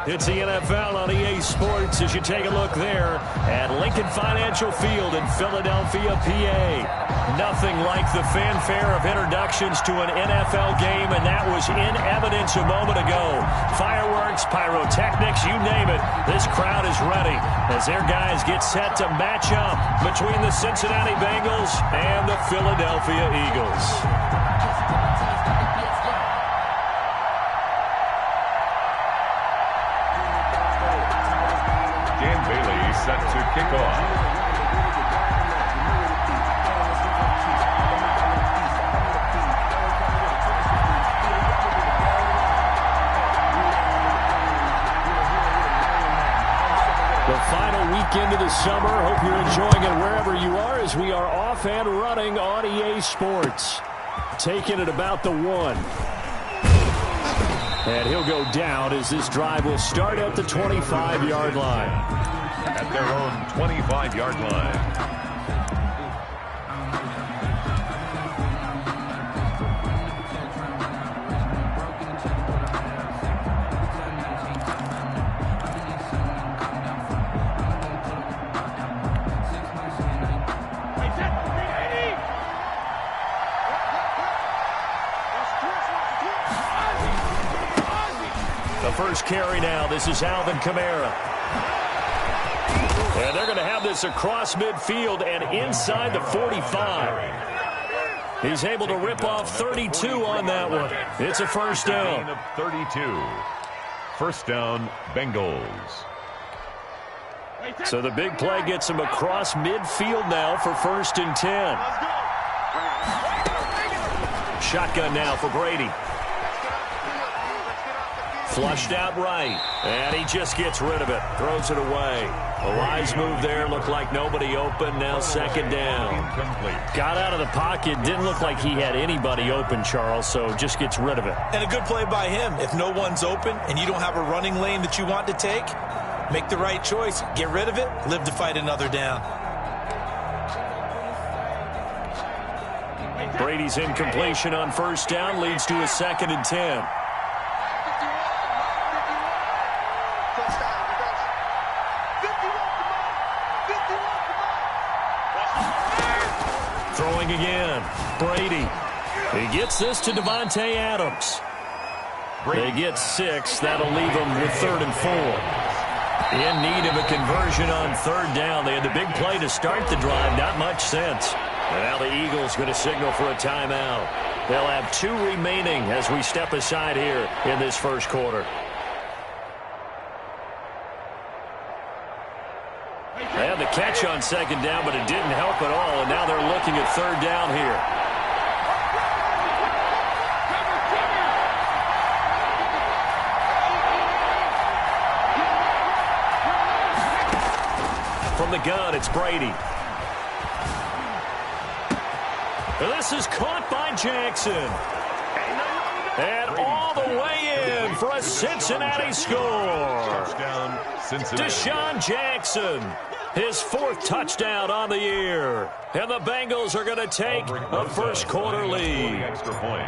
It's the NFL on EA Sports as you take a look there at Lincoln Financial Field in Philadelphia, PA. Nothing like the fanfare of introductions to an NFL game, and that was in evidence a moment ago. Fireworks, pyrotechnics, you name it. This crowd is ready as their guys get set to match up between the Cincinnati Bengals and the Philadelphia Eagles. Set to kick off. The final weekend of the summer. Hope you're enjoying it wherever you are as we are off and running on EA Sports. Taking it about the 1. And he'll go down as this drive will start at the 25-yard line. At their own 25-yard line. The first carry now. This is Alvin Kamara. And they're going to have this across midfield and inside the 45. He's able to rip off 32 on that one. It's a first down. 32. First down, Bengals. So the big play gets him across midfield now for 1st and 10. Shotgun now for Brady. Flushed out right, and he just gets rid of it. Throws it away. A wise move there. Looked like nobody open. Now 2nd down. Got out of the pocket. Didn't look like he had anybody open, Charles, so just gets rid of it. And a good play by him. If no one's open and you don't have a running lane that you want to take, make the right choice. Get rid of it. Live to fight another down. Brady's incompletion on 1st down leads to a 2nd and 10. Throwing again. Brady. He gets this to Devontae Adams. They get 6. That'll leave them with 3rd and 4. In need of a conversion on 3rd down. They had the big play to start the drive. Not much sense. And now the Eagles going to signal for a timeout. They'll have 2 remaining as we step aside here in this first quarter. They had the catch on 2nd down, but it didn't help at all, and now they're looking at 3rd down here. From the gun, it's Brady. This is caught by Jackson. And all the way in for a Cincinnati score. Touchdown, Cincinnati. Deshaun Jackson. His 4th touchdown on the year. And the Bengals are going to take a first quarter lead. Extra point.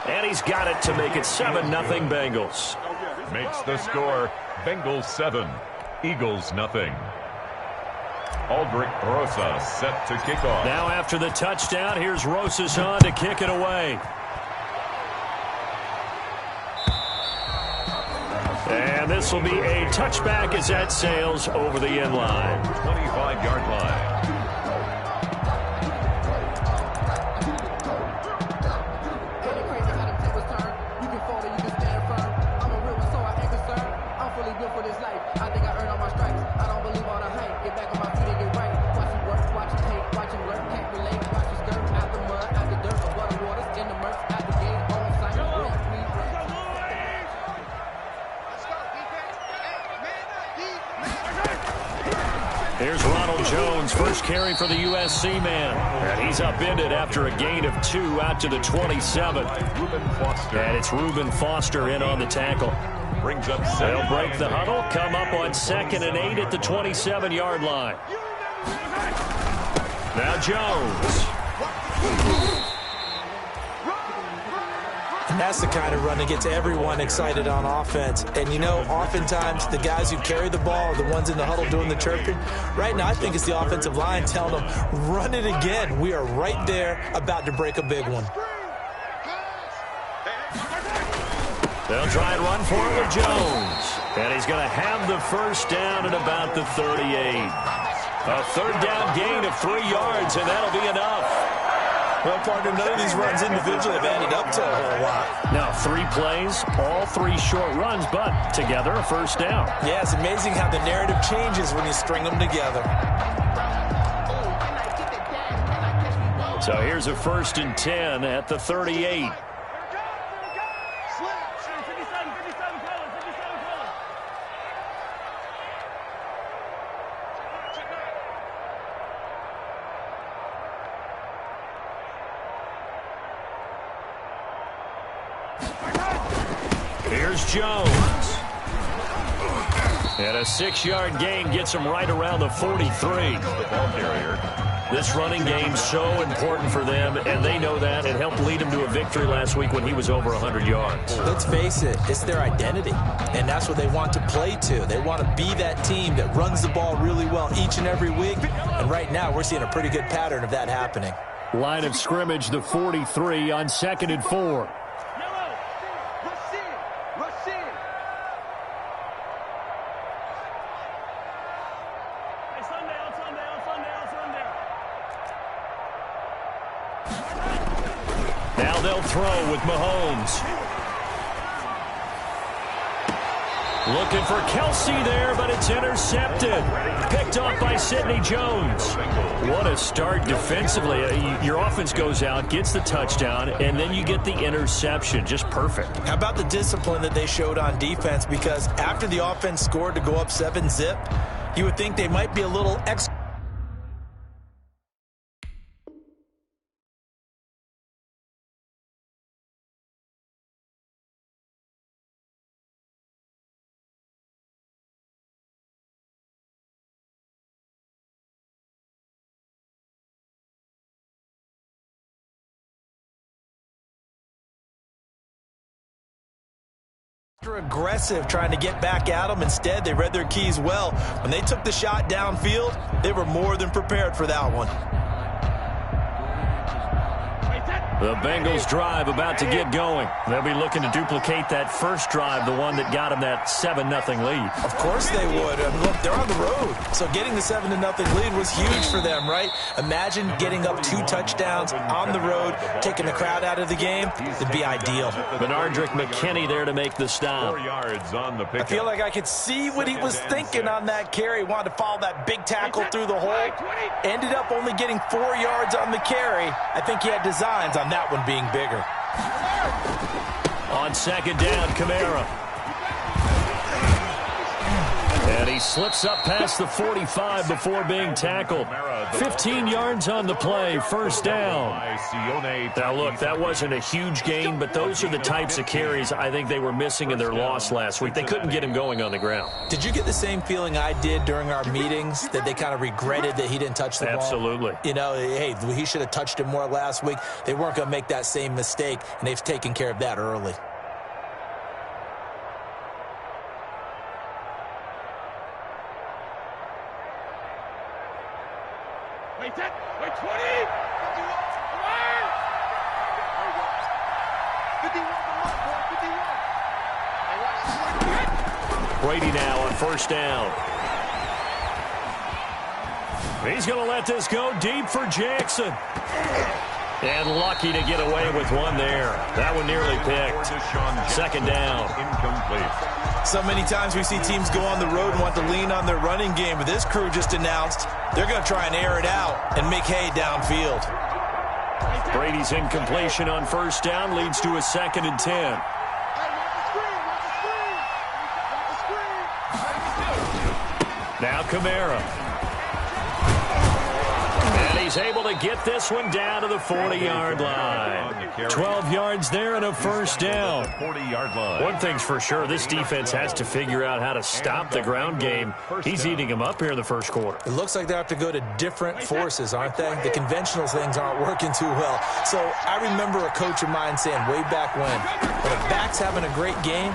And he's got it to make it 7-0 Bengals. Makes the score Bengals 7, Eagles nothing. Aldrich Rosas set to kick off. Now after the touchdown, here's Rosas on to kick it away. And this will be a touchback as that sails over the end line. 25-yard line. Here's Ronald Jones, first carry for the USC man. And he's upended after a gain of 2 out to the 27. And it's Reuben Foster in on the tackle. Brings up 7. They'll break the huddle, come up on 2nd and 8 at the 27-yard line. Now Jones. And that's the kind of run that gets everyone excited on offense. And, you know, oftentimes the guys who carry the ball are the ones in the huddle doing the chirping. Right now, I think it's the offensive line telling them, run it again. We are right there about to break a big one. They'll try and run for it with Jones. And he's going to have the first down at about the 38. A third down gain of 3 yards, and that'll be enough. Well, partner, none of these runs individually have added up to a whole lot. Now, 3 plays, all 3 short runs, but together a first down. Yeah, it's amazing how the narrative changes when you string them together. So here's a 1st and 10 at the 38. Here's Jones. And a 6-yard gain gets him right around the 43. The ball carrier. This running game's so important for them, and they know that. It helped lead him to a victory last week when he was over 100 yards. Let's face it, it's their identity, and that's what they want to play to. They want to be that team that runs the ball really well each and every week, and right now we're seeing a pretty good pattern of that happening. Line of scrimmage, the 43 on 2nd and 4. Now they'll throw with Mahomes. Looking for Kelsey there, but it's intercepted. Picked off by Sidney Jones. What a start defensively. Your offense goes out, gets the touchdown, and then you get the interception. Just perfect. How about the discipline that they showed on defense? Because after the offense scored to go up 7-zip, you would think they might be a little extra. Aggressive trying to get back at them. Instead, they read their keys well. When they took the shot downfield, they were more than prepared for that one. The Bengals drive about to get going. They'll be looking to duplicate that first drive, the one that got them that 7-0 lead. Of course they would. Look, they're on the road. So getting the 7-0 lead was huge for them, right? Imagine getting up 2 touchdowns on the road, taking the crowd out of the game. It'd be ideal. Benardrick McKinney there to make the stop. 4 yards on the pick. I feel like I could see what he was thinking on that carry. Wanted to follow that big tackle through the hole. Ended up only getting 4 yards on the carry. I think he had designs on that one being bigger. On 2nd down, Kamara. And he slips up past the 45 before being tackled. 15 yards on the play, first down. Now, look, that wasn't a huge gain, but those are the types of carries I think they were missing in their loss last week. They couldn't get him going on the ground. Did you get the same feeling I did during our meetings, that they kind of regretted that he didn't touch the ball? Absolutely. You know, hey, he should have touched it more last week. They weren't going to make that same mistake, and they've taken care of that early. Wait, 20! Brady now on first down. He's going to let this go deep for Jackson. And lucky to get away with one there. That one nearly picked. 2nd down. Incomplete. So many times we see teams go on the road and want to lean on their running game, but this crew just announced they're going to try and air it out and make hay downfield. Brady's incompletion on first down leads to a 2nd and 10. Now Kamara. And he's He's able to get this one down to the 40-yard line. 12 yards there and a first down. 40-yard line. One thing's for sure, this defense has to figure out how to stop the ground game. He's eating them up here in the first quarter. It looks like they have to go to different forces, aren't they? The conventional things aren't working too well. So I remember a coach of mine saying way back when a back's having a great game,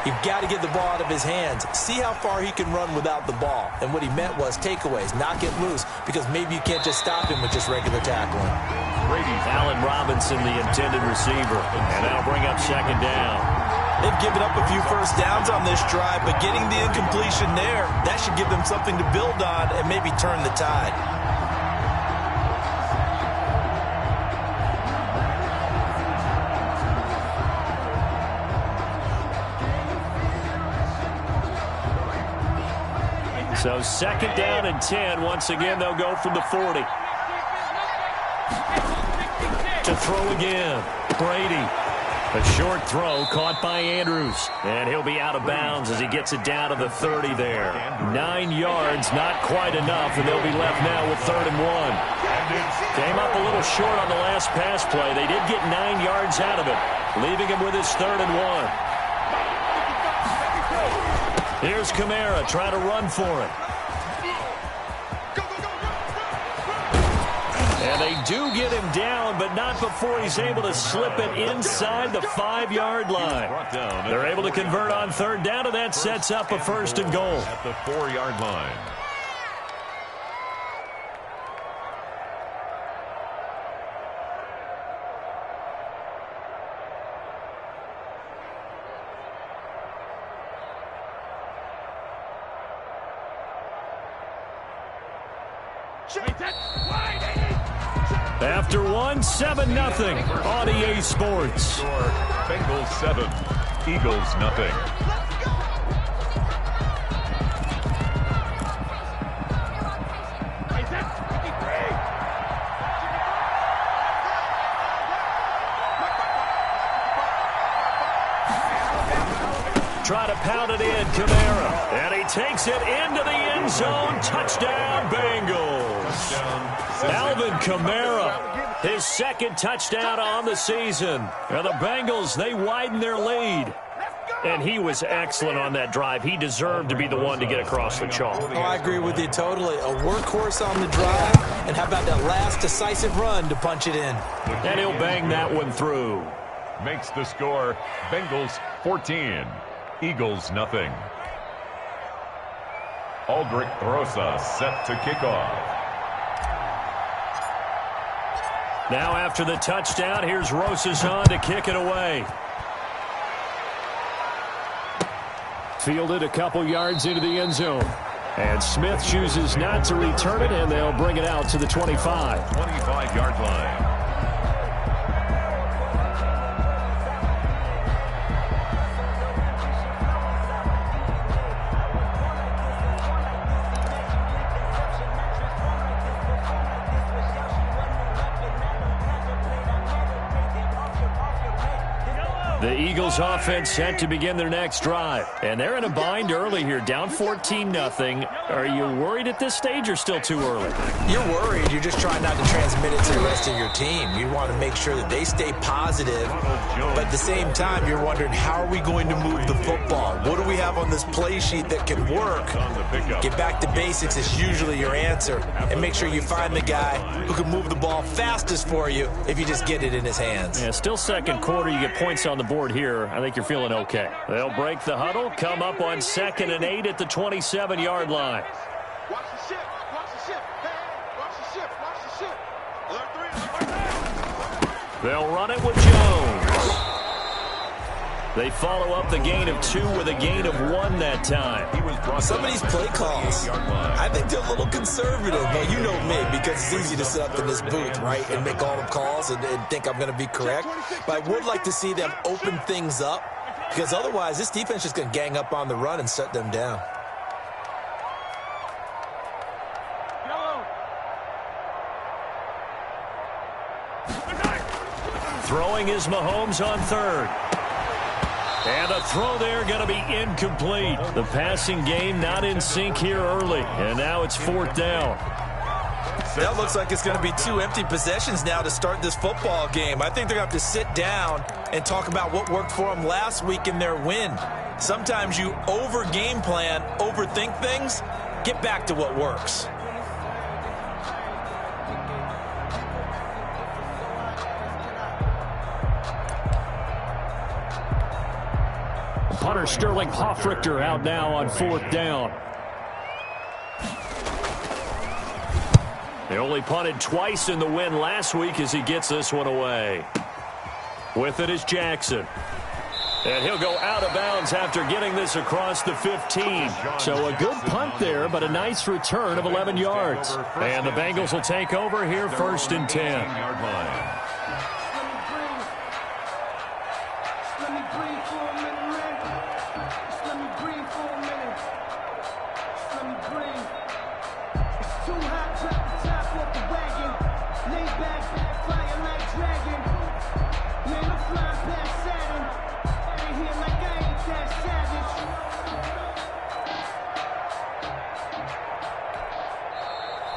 you've got to get the ball out of his hands. See how far he can run without the ball. And what he meant was takeaways, not get loose, because maybe you can't just stop him with just regular tackling. Allen Robinson, the intended receiver. And that'll bring up second down. They've given up a few first downs on this drive, but getting the incompletion there, that should give them something to build on and maybe turn the tide. So second down and 10. Once again, they'll go from the 40. To throw again. Brady. A short throw caught by Andrews. And he'll be out of bounds as he gets it down to the 30 there. 9 yards, not quite enough, and they'll be left now with 3rd and 1. Came up a little short on the last pass play. They did get 9 yards out of it, leaving him with his 3rd and 1. Here's Kamara trying to run for it. And they do get him down, but not before he's able to slip it inside the 5-yard line. They're able to convert on 3rd down, and that sets up a 1st and goal. At the 4-yard line. After 1, 7-0 on EA Sports. Score, Bengals 7, Eagles nothing. Try to pound it in, Kamara. And he takes it into the end zone. Touchdown, Bengals. Alvin Kamara, his 2nd touchdown on the season. And the Bengals, they widen their lead. And he was excellent on that drive. He deserved to be the one to get across the chalk. Oh, I agree with you totally. A workhorse on the drive. And how about that last decisive run to punch it in? And he'll bang that one through. Makes the score, Bengals 14, Eagles nothing. Aldrich Rosa set to kick off. Now after the touchdown, here's Rosas on to kick it away. Fielded a couple yards into the end zone. And Smith chooses not to return it, and they'll bring it out to the 25. 25-yard line. The Eagles offense set to begin their next drive. And they're in a bind early here, down 14-0. Are you worried at this stage or still too early? You're worried. You're just trying not to transmit it to the rest of your team. You want to make sure that they stay positive. But at the same time, you're wondering, how are we going to move the football? What do we have on this play sheet that can work? Get back to basics is usually your answer. And make sure you find the guy who can move the ball fastest for you if you just get it in his hands. Yeah, still second quarter. You get points on the board here. I think you're feeling okay. They'll break the huddle, come up on 2nd and 8 at the 27-yard line. Watch the ship. Watch the ship. Watch the ship. Watch the ship. They'll run it with Jones. They follow up the gain of 2 with a gain of 1 that time. Some of these play calls, I think they're a little conservative, but you know me, because it's easy to sit up in this booth, right, and make all the calls and think I'm going to be correct. But I would like to see them open things up, because otherwise this defense is going to gang up on the run and shut them down. Throwing is Mahomes on 3rd. And a throw there going to be incomplete. The passing game not in sync here early. And now it's 4th down. That looks like it's going to be 2 empty possessions now to start this football game. I think they're going to have to sit down and talk about what worked for them last week in their win. Sometimes you over-game plan, overthink things. Get back to what works. Punter Sterling Hoffrichter out now on 4th down. They only punted twice in the win last week as he gets this one away. With it is Jackson. And he'll go out of bounds after getting this across the 15. So a good punt there, but a nice return of 11 yards. And the Bengals will take over here 1st and 10.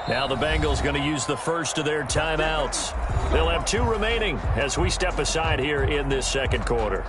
Now the Bengals going to use the first of their timeouts. They'll have 2 remaining as we step aside here in this second quarter.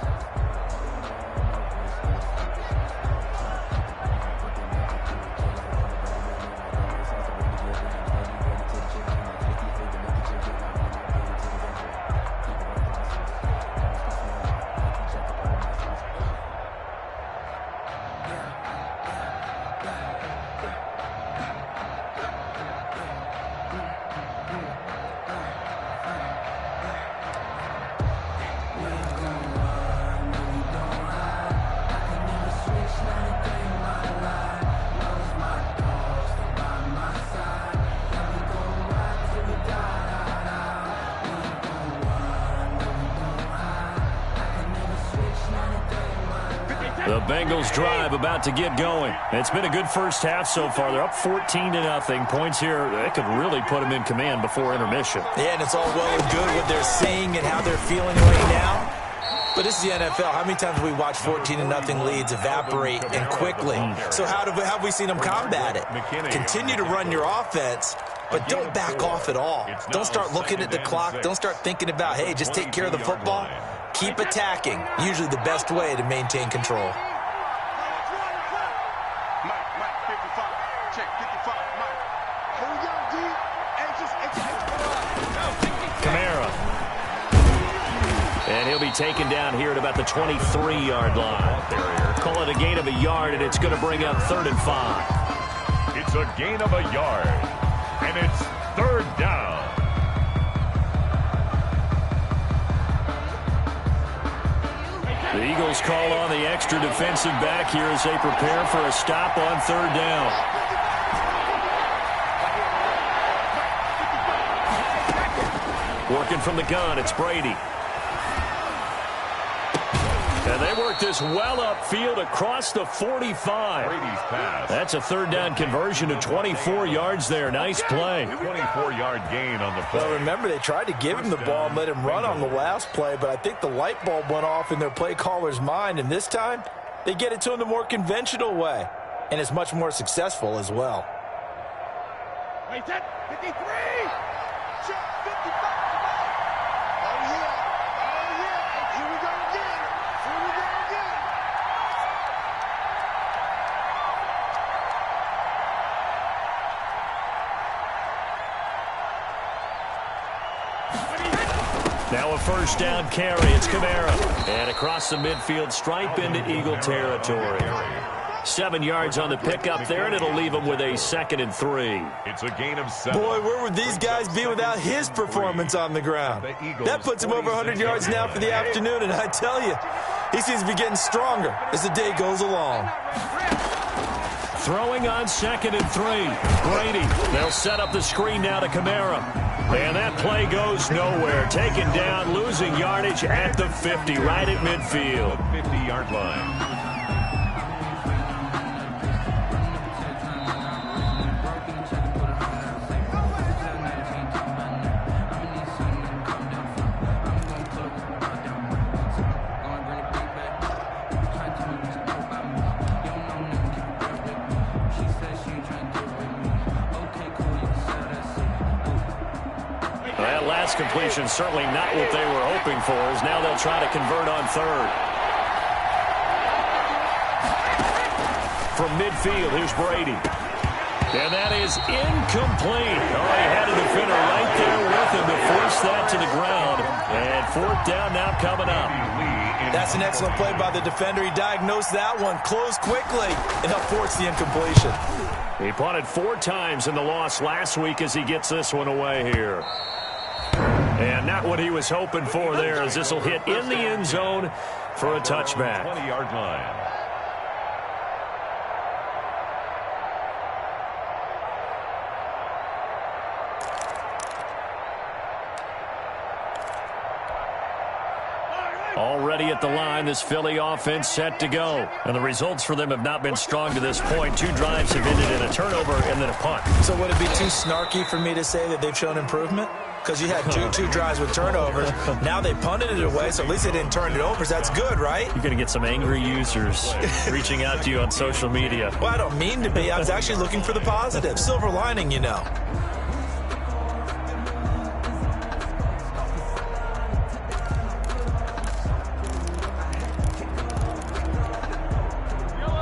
The Bengals drive about to get going. It's been a good first half so far. They're up 14-0. Points here, that could really put them in command before intermission. Yeah, and it's all well and good what they're seeing and how they're feeling right now. But this is the NFL. How many times have we watched 14-0 leads evaporate and quickly? So how have we seen them combat it? Continue to run your offense, but don't back off at all. Don't start looking at the clock. Don't start thinking about, hey, just take care of the football. Keep attacking. Usually the best way to maintain control. Kamara. And he'll be taken down here at about the 23-yard line. Call it a gain of a yard, and it's going to bring up 3rd and 5. It's a gain of a yard, and it's 3rd down. The Eagles call on the extra defensive back here as they prepare for a stop on 3rd down. Working from the gun, it's Brady. And they work this well upfield across the 45. Brady's pass. That's a 3rd down conversion to 24 yards there. Nice play. 24-yard gain on the play. Well, remember, they tried to give him the ball and let him run on the last play, but I think the light bulb went off in their play caller's mind, and this time they get it to him the more conventional way, and it's much more successful as well. Wait, 53! Check 55! Oh, yeah. Here we go again. Now a 1st down carry. It's Kamara. And across the midfield stripe into Eagle territory. 7 yards on the pickup there, and it'll leave him with a 2nd and 3. It's a gain of 7. Boy, where would these guys be without his performance on the ground? That puts him over 100 yards now for the afternoon, and I tell you, he seems to be getting stronger as the day goes along. Throwing on 2nd and 3. Brady. They'll set up the screen now to Kamara. And that play goes nowhere. Taken down, losing yardage at the 50, right at midfield. 50-yard line. pass completion, certainly not what they were hoping for, as now they'll try to convert on third. From midfield, here's Brady. And that is incomplete. Oh, he had a defender right there with him to force that to the ground. And fourth down now coming up. That's an excellent play by the defender. He diagnosed that one, closed quickly, and helped force the incompletion. He punted 4 times in the loss last week as he gets this one away here. And not what he was hoping for there, as this will hit in the end zone for a touchback. 20-yard line. Already at the line, this Philly offense set to go. And the results for them have not been strong to this point. 2 drives have ended in a turnover and then a punt. So would it be too snarky for me to say that they've shown improvement? Because you had two drives with turnovers. Now they punted it away, so at least they didn't turn it over. So that's good, right? You're going to get some angry users reaching out to you on social media. Well, I don't mean to be. I was actually looking for the positive. Silver lining, you know.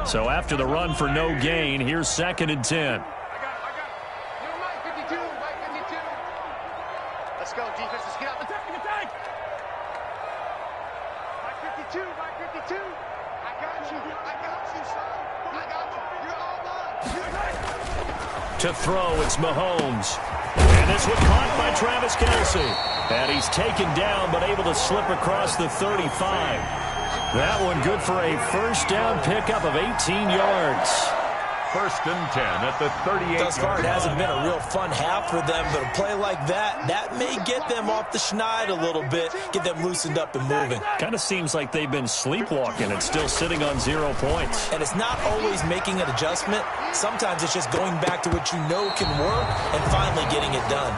So after the run for no gain, here's 2nd and 10. I got it. You're Mike 52, Mike 52. Let's go, defense. Let's get out. Attack. Mike 52, Mike 52. I got you, son. I got you. You're all mine. To throw, it's Mahomes. And this one caught by Travis Kelce. And he's taken down, but able to slip across the 35. That one good for a first down pickup of 18 yards. 1st and 10 at the 38. Thus far, it hasn't been a real fun half for them, but a play like that may get them off the schneid a little bit, get them loosened up and moving. Kind of seems like they've been sleepwalking and still sitting on 0 points. And it's not always making an adjustment. Sometimes it's just going back to what you know can work and finally getting it done.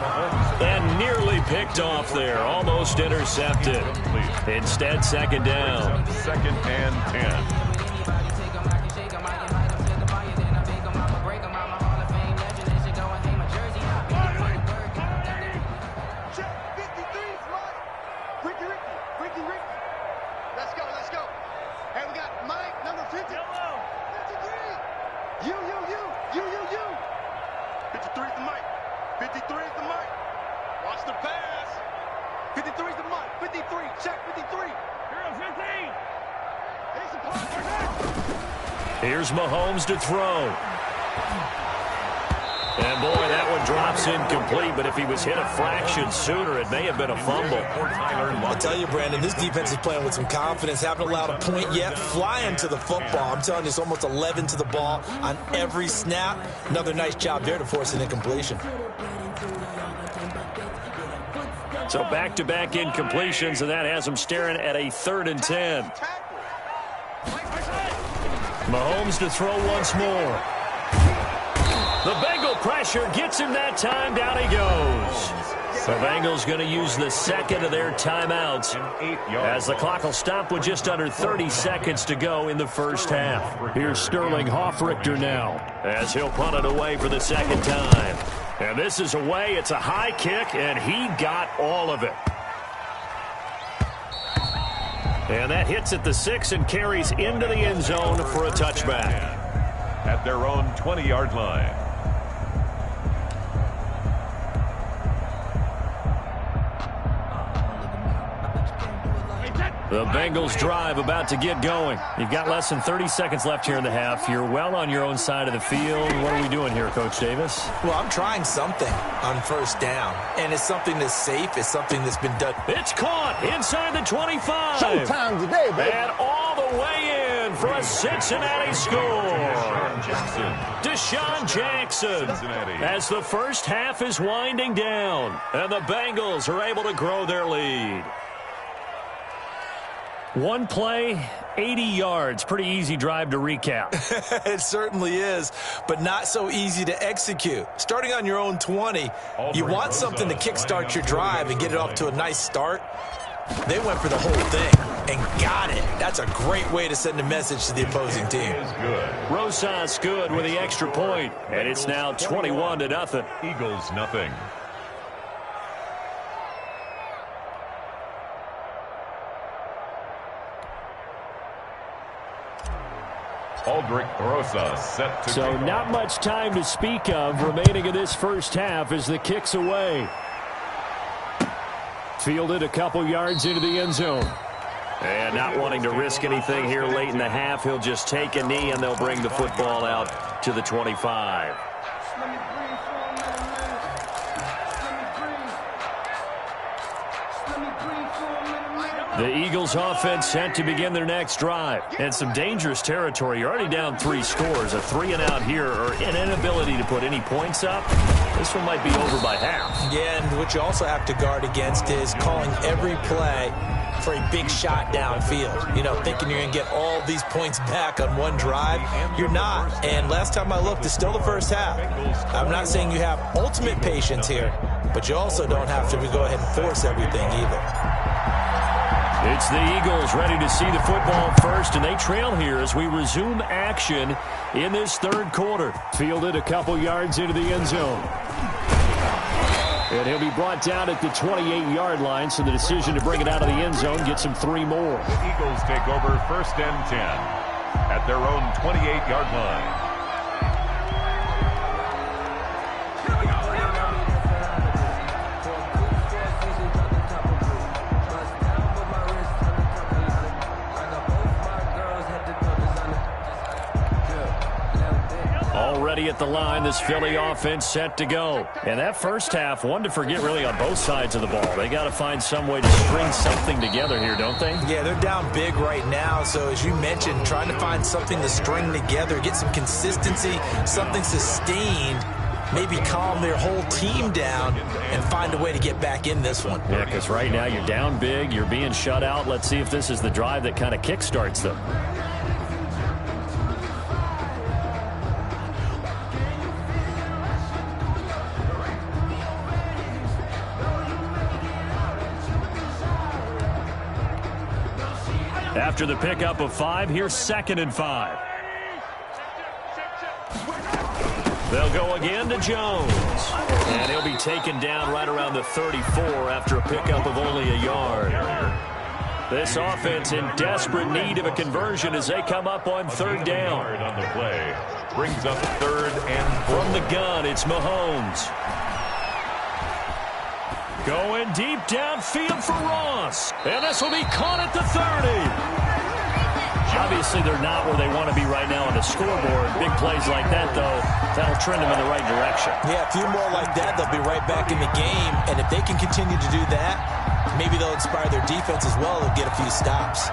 And nearly picked off there, almost intercepted. Instead, 2nd down. 2nd and 10. Here's Mahomes to throw. And, boy, that one drops incomplete, but if he was hit a fraction sooner, it may have been a fumble. I'll tell you, Brandon, this defense is playing with some confidence. Haven't allowed a point yet. Flying to the football. I'm telling you, it's almost 11 to the ball on every snap. Another nice job there to force an incompletion. So back-to-back incompletions, and that has them staring at a 3rd and 10. Mahomes to throw once more. The Bengal pressure gets him that time. Down he goes. The Bengals going to use the 2nd of their timeouts as the clock will stop with just under 30 seconds to go in the first half. Here's Sterling Hoffrichter now as he'll punt it away for the 2nd time. And this is away. It's a high kick, and he got all of it. And that hits at the 6 and carries into the end zone for a touchback. At their own 20-yard line. The Bengals drive about to get going. You've got less than 30 seconds left here in the half. You're well on your own side of the field. What are we doing here, Coach Davis? Well, I'm trying something on 1st down, and it's something that's safe. It's something that's been done. It's caught inside the 25. Showtime today, baby. And all the way in for a Cincinnati score. Deshaun Jackson. As the first half is winding down, and the Bengals are able to grow their lead. One play, 80 yards. Pretty easy drive to recap. It certainly is, but not so easy to execute. Starting on your own 20, you want something to kickstart your drive and get it off to a nice start. They went for the whole thing and got it. That's a great way to send a message to the opposing team. Rosas good with the extra point, and it's now 21-0. Eagles nothing. Aldrich Rosas set to So kick not off. much time to speak of remaining in this first half as the kick's away. Fielded a couple yards into the end zone. And not wanting to risk anything here late in the half, he'll just take a knee and they'll bring the football out to the 25. The Eagles offense set to begin their next drive. And some dangerous territory. You're already down 3 scores. A 3-and-out here or an inability to put any points up. This one might be over by half. Yeah, and what you also have to guard against is calling every play for a big shot downfield. You know, thinking you're going to get all these points back on one drive. You're not. And last time I looked, it's still the first half. I'm not saying you have ultimate patience here, but you also don't have to go ahead and force everything either. It's the Eagles ready to see the football first, and they trail here as we resume action in this third quarter. Fielded a couple yards into the end zone. And he'll be brought down at the 28-yard line, so the decision to bring it out of the end zone gets him 3 more. The Eagles take over 1st and 10 at their own 28-yard line. Already at the line, this Philly offense set to go. And that first half, one to forget really on both sides of the ball. They got to find some way to string something together here, don't they? Yeah, they're down big right now. So as you mentioned, trying to find something to string together, get some consistency, something sustained, maybe calm their whole team down and find a way to get back in this one. Yeah, because right now you're down big, you're being shut out. Let's see if this is the drive that kind of kickstarts them. After the pickup of 5, here's 2nd and 5. They'll go again to Jones. And he'll be taken down right around the 34 after a pickup of only a yard. This offense in desperate need of a conversion as they come up on 3rd down. On the play brings up 3rd and 4. From the gun, it's Mahomes. Going deep downfield for Ross. And this will be caught at the 30. Obviously, they're not where they want to be right now on the scoreboard. Big plays like that, though, that'll trend them in the right direction. Yeah, a few more like that, they'll be right back in the game. And if they can continue to do that, maybe they'll inspire their defense as well. They'll get a few stops.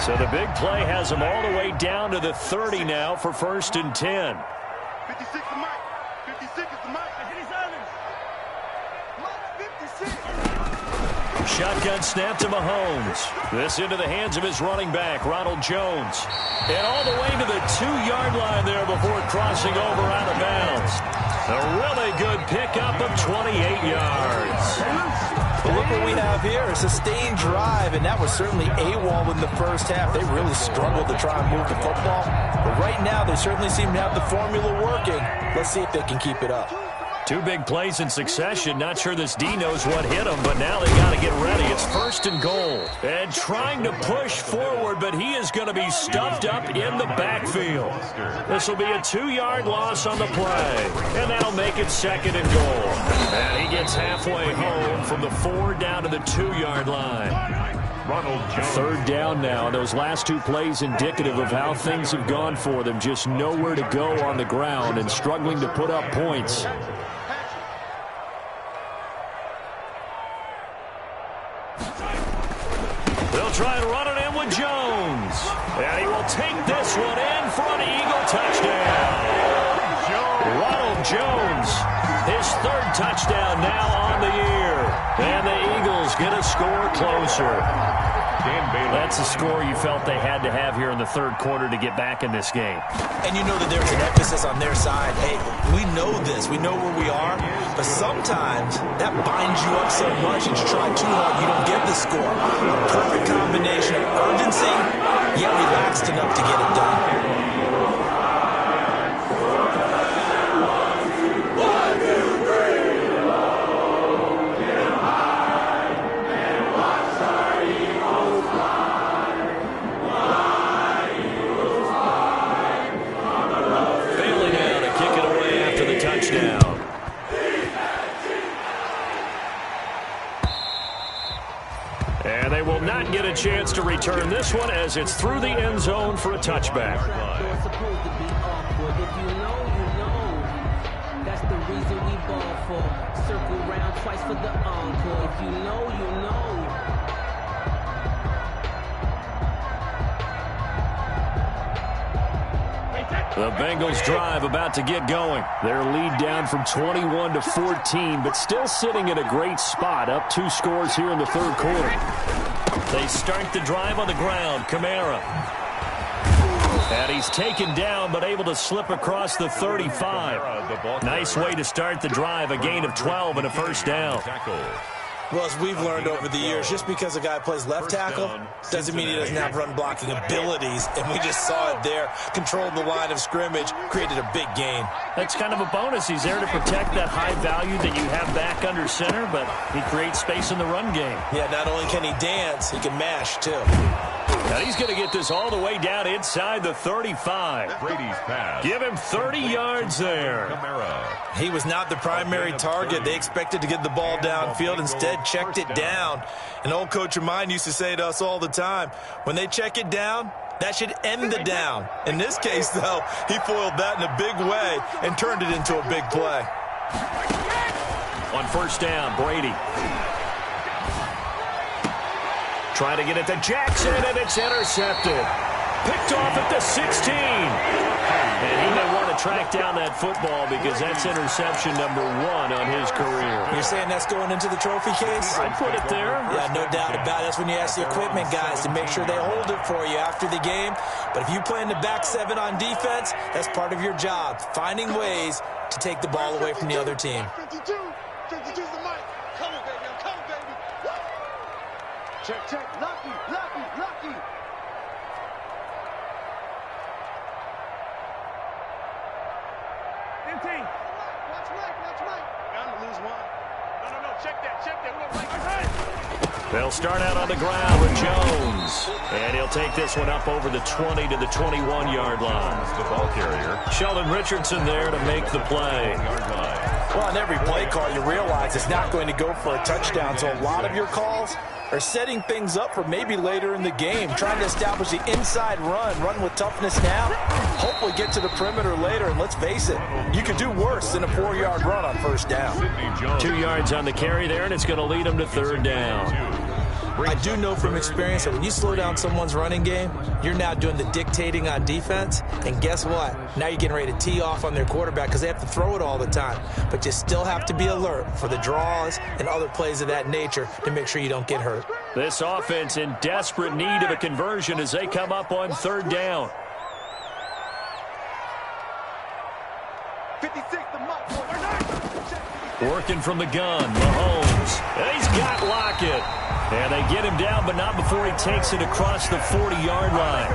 So the big play has them all the way down to the 30 now for 1st and 10. 56 to Mike. 56 is to Mike. 56. Shotgun snap to Mahomes. This into the hands of his running back, Ronald Jones. And all the way to the 2-yard line there before crossing over out of bounds. A really good pickup of 28 yards. But look what we have here, a sustained drive, and that was certainly AWOL in the first half. They really struggled to try and move the football. But right now, they certainly seem to have the formula working. Let's see if they can keep it up. 2 big plays in succession. Not sure this D knows what hit him, but now they got to get ready. It's 1st and goal. And trying to push forward, but he is going to be stuffed up in the backfield. This will be a 2-yard loss on the play. And that'll make it 2nd and goal. And he gets halfway home from the 4 down to the 2-yard line. Ronald Jones. 3rd down now. Those last 2 plays indicative of how things have gone for them. Just nowhere to go on the ground and struggling to put up points. They'll try and run it in with Jones. And he will take this one in for an Eagle touchdown. Ronald Jones, his 3rd touchdown now on the year. And the Eagles get a score closer. That's a score you felt they had to have here in the 3rd quarter to get back in this game. And you know that there's an emphasis on their side. Hey, we know this. We know where we are. But sometimes that binds you up so much and you try too hard, you don't get the score. A perfect combination of urgency, yet relaxed enough to get it done. And they will not get a chance to return this one as it's through the end zone for a touchback. That's the reason we ball for. Circle round twice for the encore. If you know, you know. The Bengals drive about to get going. Their lead down from 21 to 14, but still sitting at a great spot, up 2 scores here in the third quarter. They start the drive on the ground. Kamara. And he's taken down, but able to slip across the 35. Nice way to start the drive, a gain of 12 and a first down. Well, as we've learned over the years, just because a guy plays left tackle doesn't mean he doesn't have run-blocking abilities, and we just saw it there. Controlled the line of scrimmage, created a big gain. That's kind of a bonus. He's there to protect that high value that you have back under center, but he creates space in the run game. Yeah, not only can he dance, he can mash, too. Now he's going to get this all the way down inside the 35. Brady's pass. Give him 30 yards there. Kamara. He was not the primary target. They expected to get the ball downfield. Instead, checked it down. An old coach of mine used to say to us all the time, when they check it down, that should end the down. In this case, though, he foiled that in a big way and turned it into a big play. On first down, Brady. Trying to get it to Jackson, and it's intercepted. Picked off at the 16. And he may want to track down that football because that's interception number 1 on his career. You're saying that's going into the trophy case? I'd put it there. Yeah, no doubt about it. That's when you ask the equipment guys to make sure they hold it for you after the game. But if you play in the back 7 on defense, that's part of your job, finding ways to take the ball away from the other team. 52. 52's the mic. Come on, baby. I'm coming, baby. Woo! Check, check. Lucky, lucky, lucky. 15. Watch Mike. I'm going to lose one. No. Check that. We got Mike. They'll start out on the ground with Jones. And he'll take this one up over the 20 to the 21-yard line. The ball carrier. Sheldon Richardson there to make the play. Well, on every play call, you realize it's not going to go for a touchdown. So a lot of your calls are setting things up for maybe later in the game, trying to establish the inside run with toughness now, hopefully get to the perimeter later, and let's face it, you could do worse than a 4-yard run on first down. 2 yards on the carry there, and it's going to lead them to third down. I do know from experience that when you slow down someone's running game, you're now doing the dictating on defense, and guess what? Now you're getting ready to tee off on their quarterback because they have to throw it all the time. But you still have to be alert for the draws and other plays of that nature to make sure you don't get hurt. This offense in desperate need of a conversion as they come up on third down. 56 the mark. Working from the gun, Mahomes. And he's got Lockett. And they get him down, but not before he takes it across the 40-yard line.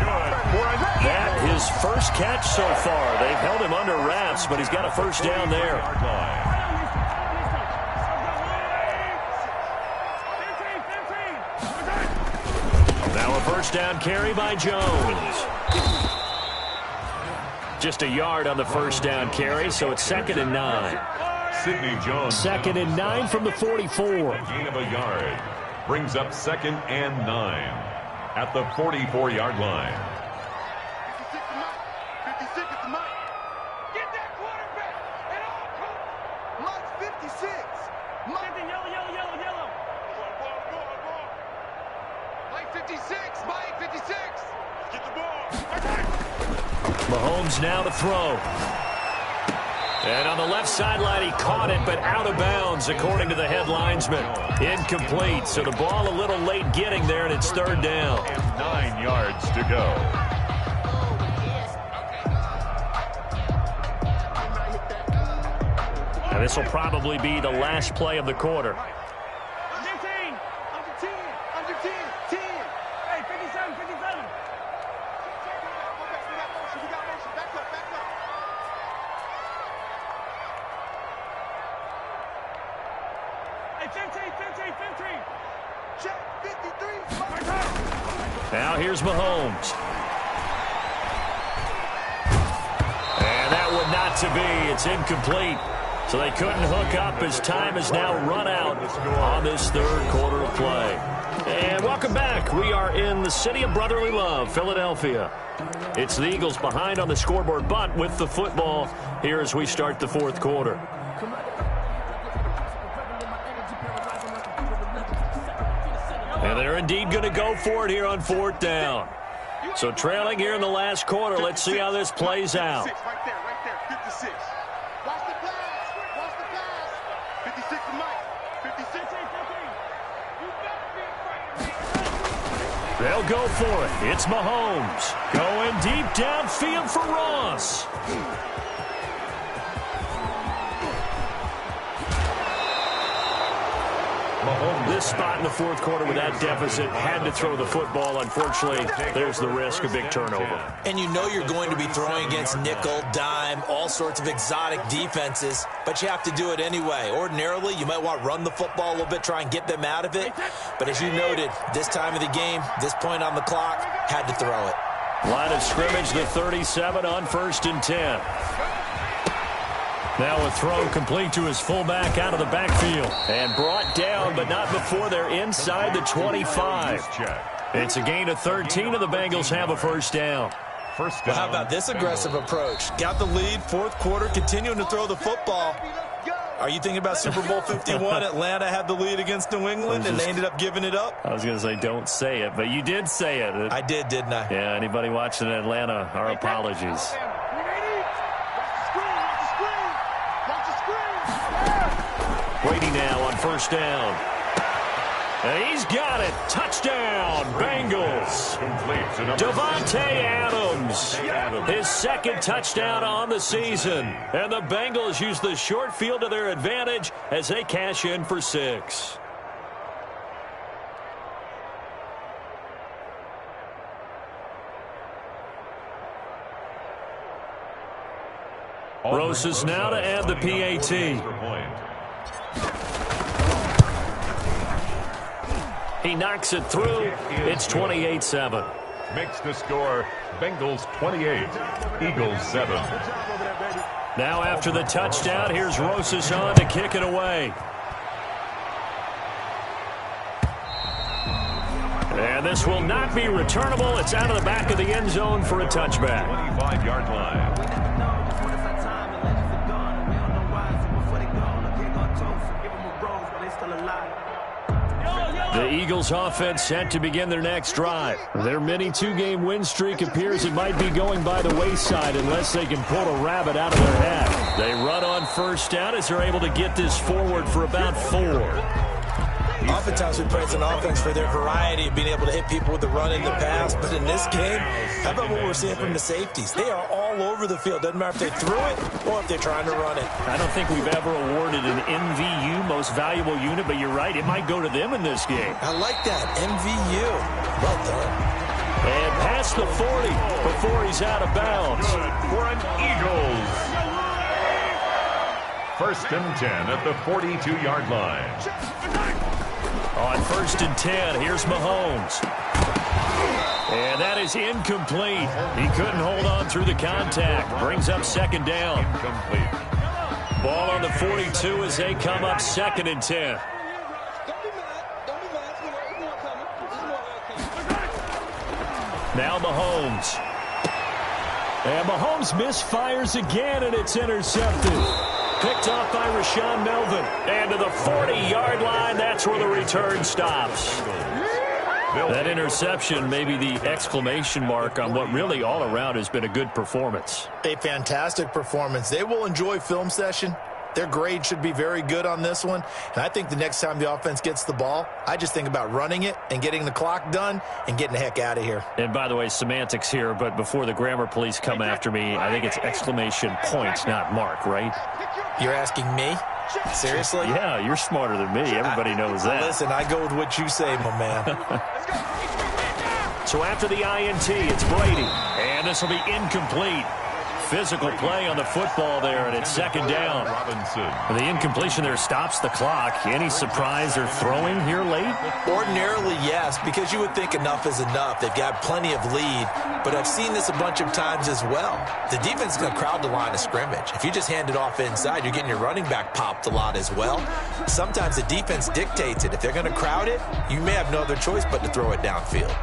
That his first catch so far. They've held him under wraps, but he's got a first down there. Now a first down carry by Jones. Just a yard on the first down carry, so it's 2nd and 9. Sidney Jones. 2nd and 9 from the 44. Gain of a yard. Brings up 2nd and 9 at the 44-yard line. 56 is the mic. Get that quarterback. And all Mike's 56. Mike. Yellow. Ball. Mike 56. Mike 56. Get the ball. Mahomes now to throw. And on the left sideline, he caught it, but out of bounds, according to the head linesman. Incomplete, so the ball a little late getting there, and it's third down. And 9 yards to go. Now this will probably be the last play of the quarter. Under 10. 10. Hey, 57. We got motion. Back up. Hey, 15. Check 53. Now here's Mahomes. And that one not to be. It's incomplete. So they couldn't hook up as time is now run out on this third quarter of play. And welcome back. We are in the city of brotherly love, Philadelphia. It's the Eagles behind on the scoreboard, but with the football here as we start the fourth quarter. And they're indeed going to go for it here on fourth down. So trailing here in the last quarter, let's see how this plays out. Right there, 56. Watch the pass. 56 to Mike. 56. They'll go for it. It's Mahomes going deep downfield for Ross. This spot in the fourth quarter with that deficit had to throw the football. Unfortunately, there's the risk of big turnover. And you know you're going to be throwing against nickel, dime, all sorts of exotic defenses, but you have to do it anyway. Ordinarily, you might want to run the football a little bit, try and get them out of it. But as you noted, this time of the game, this point on the clock, had to throw it. Line of scrimmage, the 37 on 1st and 10. Now a throw complete to his fullback out of the backfield. And brought down, but not before they're inside the 25. It's a gain of 13, and the Bengals have a first down. Well, how about this aggressive approach? Got the lead, fourth quarter, continuing to throw the football. Are you thinking about Super Bowl 51? Atlanta had the lead against New England, and they ended up giving it up? I was going to say don't say it, but you did say it. I did, didn't I? Yeah, anybody watching Atlanta, our apologies. Brady now on first down. And he's got it. Touchdown, Bengals. Davante Adams, his second touchdown on the season. And the Bengals use the short field to their advantage as they cash in for 6. Rosas now to add the PAT. He knocks it through. It's 28-7. Makes the score Bengals 28, Eagles 7. Now after the touchdown, here's Rosas on to kick it away. And this will not be returnable. It's out of the back of the end zone for a touchback. 25-yard line. The Eagles offense set to begin their next drive. Their mini 2-game win streak appears it might be going by the wayside unless they can pull a rabbit out of their hat. They run on first down as they're able to get this forward for about 4. Oftentimes we praise an offense for their variety of being able to hit people with the run in the pass. But in this game, how about what we're seeing from the safeties? They are all over the field. Doesn't matter if they threw it or if they're trying to run it. I don't think we've ever awarded an MVU, most valuable unit, but you're right. It might go to them in this game. I like that. MVU. Well done. And past the 40 before he's out of bounds. For an Eagles. 1st and 10 at the 42-yard line. On 1st and 10, here's Mahomes. And that is incomplete. He couldn't hold on through the contact. Brings up 2nd down. Incomplete. Ball on the 42 as they come up 2nd and 10. Now Mahomes. And Mahomes misfires again, and it's intercepted. Picked off by Rashaan Melvin. And to the 40-yard line, that's where the return stops. That interception may be the exclamation mark on what really all around has been a good performance. A fantastic performance. They will enjoy film session. Their grade should be very good on this one. And I think the next time the offense gets the ball, I just think about running it and getting the clock done and getting the heck out of here. And by the way, semantics here, but before the grammar police come after me, I think it's exclamation point, not mark, right? You're asking me? Seriously? Yeah, you're smarter than me. Everybody knows that. Listen, I go with what you say, my man. So after the INT, it's Brady. And this will be incomplete. physical play on the football there, and it's second down. The incompletion there stops the clock. Any surprise they're throwing here late? Ordinarily, yes, because you would think enough is enough. They've got plenty of lead, but I've seen this a bunch of times as well. The defense is going to crowd the line of scrimmage. If you just hand it off inside, you're getting your running back popped a lot as well. Sometimes the defense dictates it. If they're going to crowd it, you may have no other choice but to throw it downfield.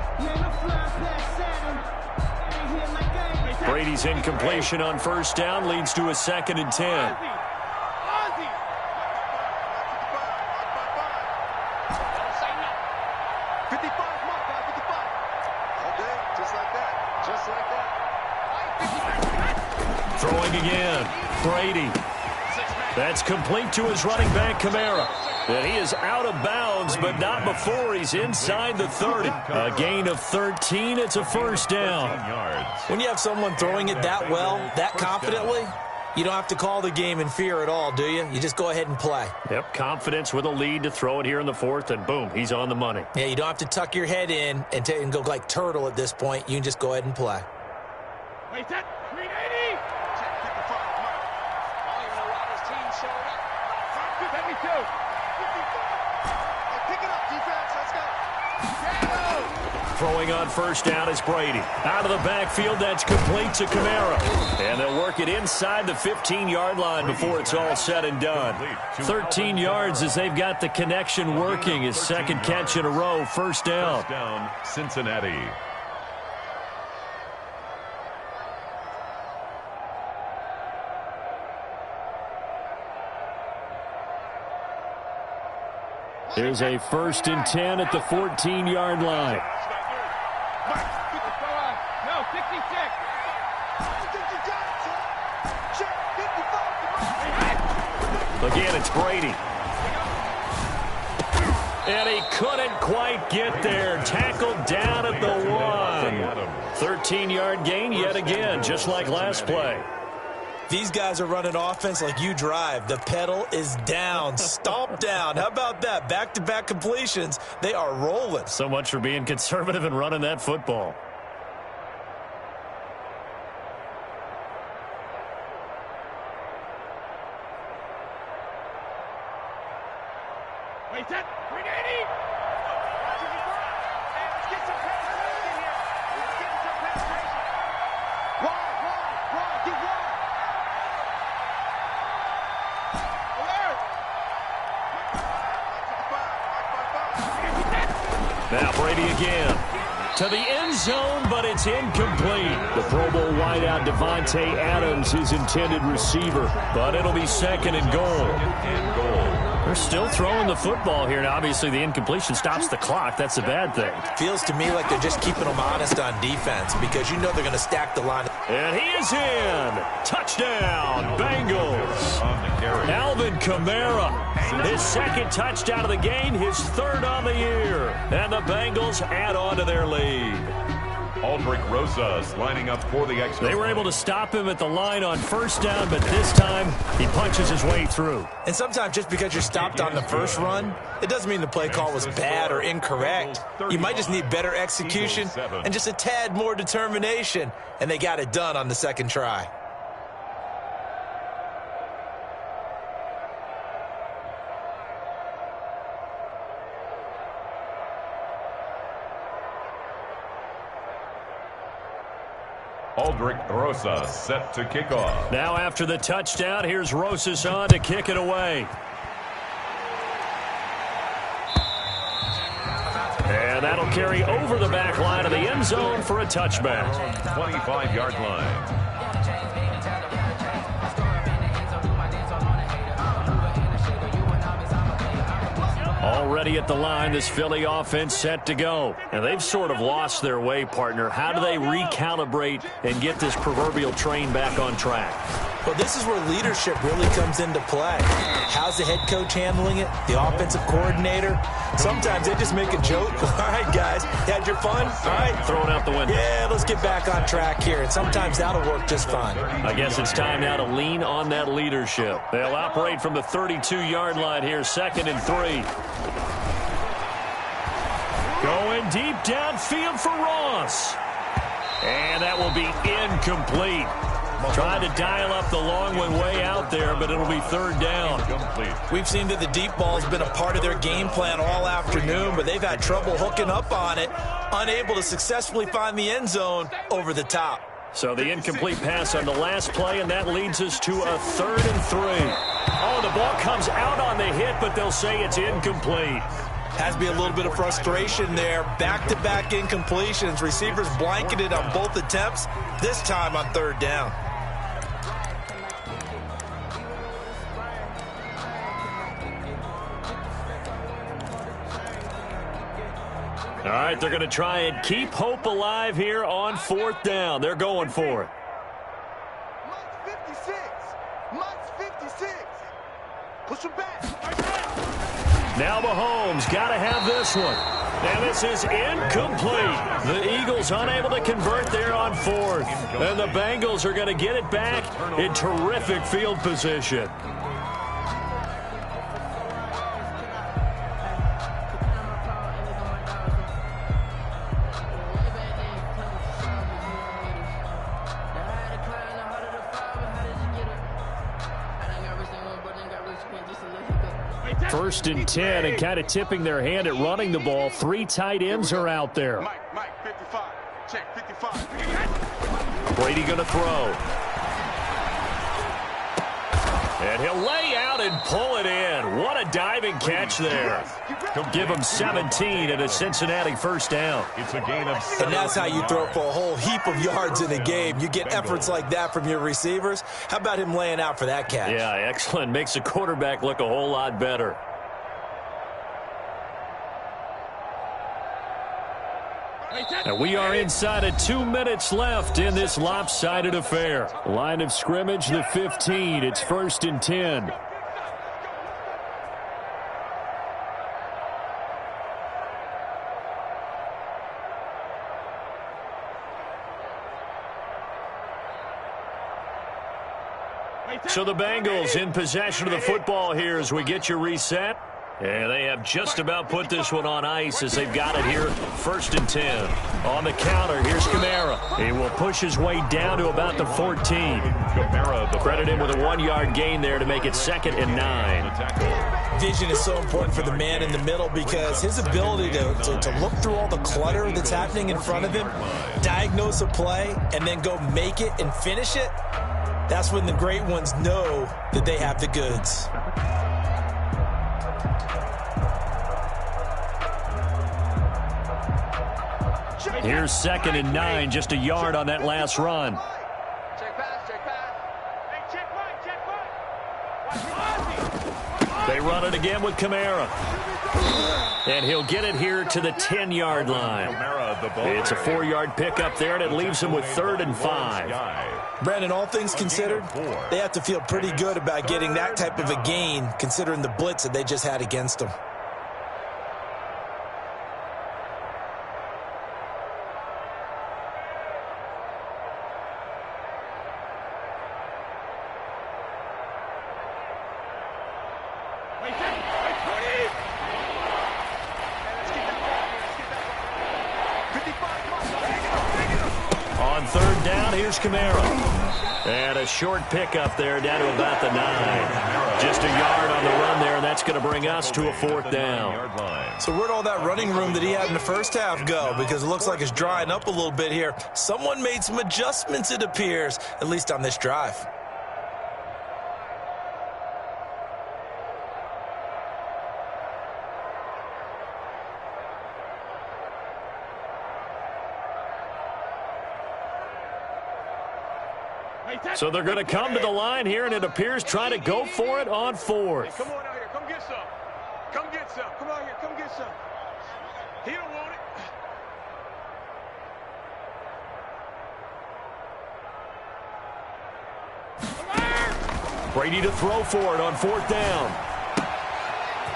Brady's incompletion on first down leads to a 2nd and 10. Throwing again. Brady. That's complete to his running back, Kamara. And he is out of bounds, but not before he's inside the 30. A gain of 13. It's a first down. When you have someone throwing it that well, that confidently, you don't have to call the game in fear at all, do you? You just go ahead and play. Yep, confidence with a lead to throw it here in the 4th, and boom, he's on the money. Yeah, you don't have to tuck your head in and go like turtle at this point. You can just go ahead and play. Wait, that 380. I don't even know why this team showed up. 72. 55. Hey, pick it up, defense. Let's go. Throwing on first down is Brady. Out of the backfield, that's complete to Kamara. And they'll work it inside the 15-yard line before it's all said and done. 13 yards as they've got the connection working. His second catch in a row, first down. First down, Cincinnati. There's a 1st and 10 at the 14-yard line. No, 66. Again, it's Brady. And he couldn't quite get there. Tackled down at the 1. 13-yard gain yet again, just like last play. These guys are running offense like you drive. The pedal is down, stomp down. How about that? Back-to-back completions. They are rolling. So much for being conservative and running that football. Wait, that 380. Let's get some penetration here. Let's get some penetration. Wide, get wide. Now Brady again. To the end zone, but it's incomplete. The Pro Bowl wideout Devontae Adams, his intended receiver. But it'll be 2nd and goal. They're still throwing the football here. Now, obviously, the incompletion stops the clock. That's a bad thing. Feels to me like they're just keeping them honest on defense because you know they're going to stack the line. And he is in. Touchdown, Bengals. Alvin Kamara, his 2nd touchdown of the game, his 3rd on the year. And the Bengals add on to their lead. Aldrich Rosas lining up for the extra. They were able to stop him at the line on first down, but this time he punches his way through. And sometimes just because you're stopped on the first run, it doesn't mean the play call was bad or incorrect. You might just need better execution and just a tad more determination, and they got it done on the 2nd try. Aldrich Rosas set to kick off. Now after the touchdown, here's Rosas on to kick it away. And that'll carry over the back line of the end zone for a touchback. 25-yard line. Already at the line, this Philly offense set to go. And they've sort of lost their way, partner. How do they recalibrate and get this proverbial train back on track? Well, this is where leadership really comes into play. How's the head coach handling it? The offensive coordinator? Sometimes they just make a joke. All right, guys, had your fun? All right. Throwing out the window. Yeah, let's get back on track here. And sometimes that'll work just fine. I guess it's time now to lean on that leadership. They'll operate from the 32-yard line here, 2nd and 3. Going deep downfield for Ross. And that will be incomplete. Trying to dial up the long one way out there, but it'll be third down. We've seen that the deep ball has been a part of their game plan all afternoon, but they've had trouble hooking up on it, unable to successfully find the end zone over the top. So the incomplete pass on the last play, and that leads us to a 3rd and 3. Oh, the ball comes out on the hit, but they'll say it's incomplete. Has to be a little bit of frustration there. Back-to-back incompletions. Receivers blanketed on both attempts, this time on 3rd down. All right, they're going to try and keep hope alive here on 4th down. They're going for it. Mike's 56. Mike's 56. Push him back. Now Mahomes got to have this one. And this is incomplete. The Eagles unable to convert there on 4th. And the Bengals are going to get it back in terrific field position. First and 10, and kind of tipping their hand at running the ball. 3 tight ends are out there. Mike, 55. Check, 55. Brady going to throw. And he'll lay out and pull it in. What a diving catch there. He'll give him 17 and a Cincinnati first down. It's a gain of 7. And that's how you throw for a whole heap of yards in a game. You get efforts like that from your receivers. How about him laying out for that catch? Yeah, excellent. Makes the quarterback look a whole lot better. And we are inside of 2 minutes left in this lopsided affair. Line of scrimmage, the 15. It's 1st and 10. So the Bengals in possession of the football here as we get you reset. And they have just about put this one on ice as they've got it here. 1st and 10. On the counter, here's Kamara. He will push his way down to about the 14. Credit him with a 1-yard gain there to make it 2nd and 9. Vision is so important for the man in the middle because his ability to look through all the clutter that's happening in front of him, diagnose a play, and then go make it and finish it, that's when the great ones know that they have the goods. Here's 2nd and 9, just a yard on that last run. Check pass, check pass. Hey, check right. They run it again with Kamara. And he'll get it here to the 10-yard line. It's a 4-yard pickup there, and it leaves him with 3rd and 5. Brandon, all things considered, they have to feel pretty good about getting that type of a gain, considering the blitz that they just had against them. On 3rd down, here's Kamara. And a short pickup there down to about the 9. Just a yard on the run there, and that's going to bring us to a 4th down. So where'd all that running room that he had in the first half go? Because it looks like it's drying up a little bit here. Someone made some adjustments, it appears, at least on this drive. So they're going to come to the line here, and it appears trying to go for it on 4th. Hey, come on out here. Come get some. Come get some. Come out here. Come get some. He don't want it. Brady to throw for it on 4th down.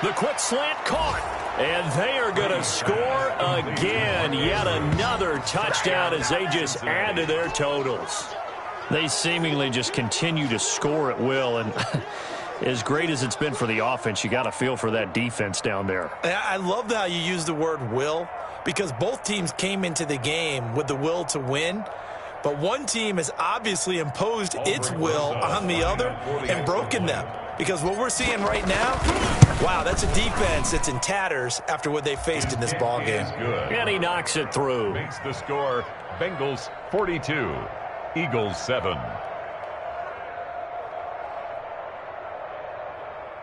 The quick slant caught. And they are going to score again. Yet another touchdown as they just add to their totals. They seemingly just continue to score at will, and as great as it's been for the offense, you got to feel for that defense down there. I love how you use the word will, because both teams came into the game with the will to win, But one team has obviously imposed its will on the other and broken them. Because what we're seeing right now, wow, that's a defense that's in tatters after what they faced in this ballgame. And he knocks it through. Makes the score Bengals 42, Eagles 7.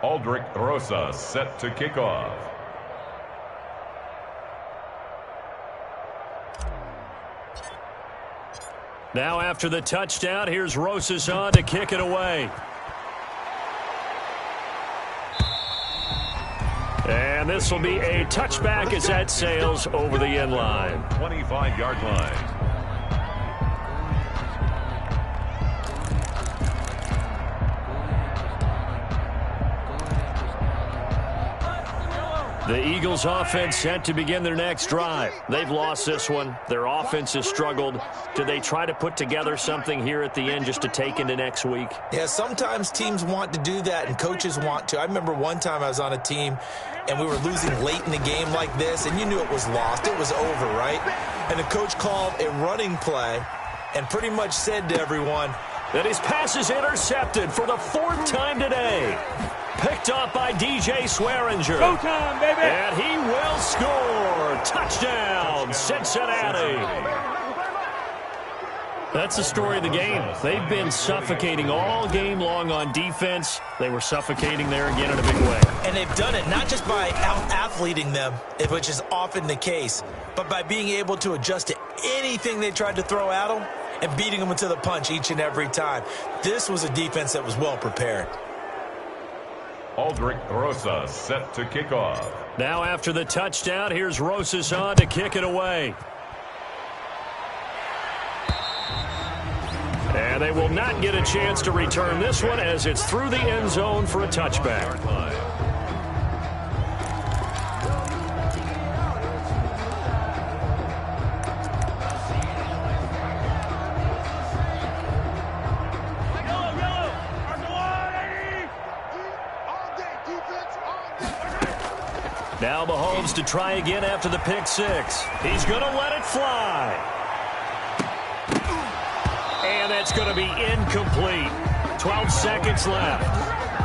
Aldrich Rosas set to kick off. Now after the touchdown, here's Rosas on to kick it away. And this will be a touchback as that sails over the end line. 25-yard line. The Eagles offense set to begin their next drive. They've lost this one. Their offense has struggled. Do they try to put together something here at the end just to take into next week? Yeah, sometimes teams want to do that and coaches want to. I remember one time I was on a team and we were losing late in the game like this, and you knew it was lost. It was over, right? And the coach called a running play and pretty much said to everyone that his pass is intercepted for the 4th time today. Picked up by DJ Swearinger. Go time, baby! And he will score. Touchdown, Cincinnati. That's the story of the game. They've been suffocating all game long on defense. They were suffocating there again in a big way. And they've done it not just by out-athleting them, which is often the case, but by being able to adjust to anything they tried to throw at them and beating them into the punch each and every time. This was a defense that was well prepared. Aldrich Rosas set to kick off. Now after the touchdown, here's Rosas on to kick it away. And they will not get a chance to return this one as it's through the end zone for a touchback. Now Mahomes to try again after the pick six. He's going to let it fly. And that's going to be incomplete. 12 seconds left.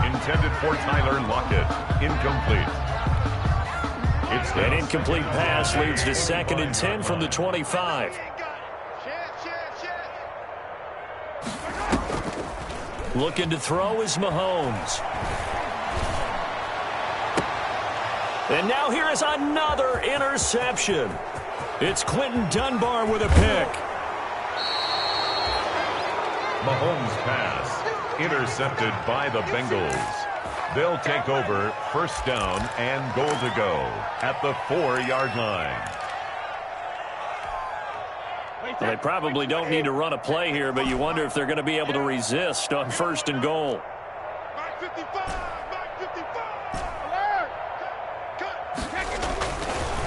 Intended for Tyler Lockett. Incomplete. It's an incomplete pass leads to 2nd and 10 from the 25. Looking to throw is Mahomes. And now here is another interception. It's Quentin Dunbar with a pick. Mahomes' pass intercepted by the Bengals. They'll take over 1st down and goal to go at the 4-yard line. Well, they probably don't need to run a play here, but you wonder if they're going to be able to resist on 1st and goal.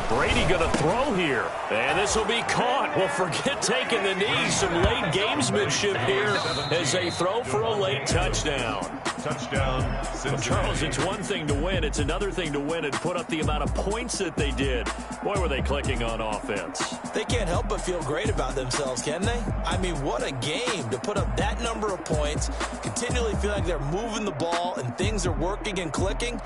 Brady going to throw here, and this will be caught. Well, forget taking the knee. Some late gamesmanship here as they throw for a late touchdown. Touchdown, well, Charles, it's one thing to win. It's another thing to win and put up the amount of points that they did. Boy, were they clicking on offense. They can't help but feel great about themselves, can they? I mean, what a game to put up that number of points, continually feel like they're moving the ball and things are working and clicking.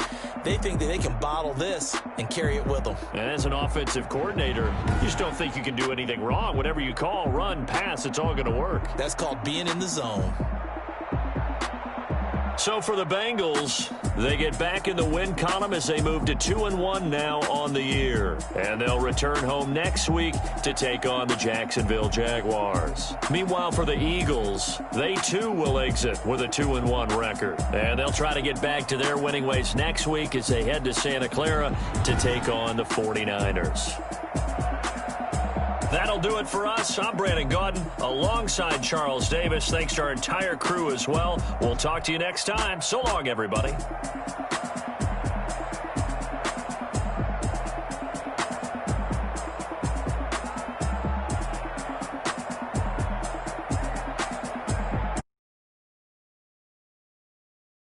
They think that they can bottle this and carry it with them. And as an offensive coordinator, you just don't think you can do anything wrong. Whatever you call, run, pass, it's all going to work. That's called being in the zone. So for the Bengals, they get back in the win column as they move to 2-1 now on the year. And they'll return home next week to take on the Jacksonville Jaguars. Meanwhile, for the Eagles, they too will exit with a 2-1 record. And they'll try to get back to their winning ways next week as they head to Santa Clara to take on the 49ers. That'll do it for us. I'm Brandon Gaudin alongside Charles Davis. Thanks to our entire crew as well. We'll talk to you next time. So long, everybody.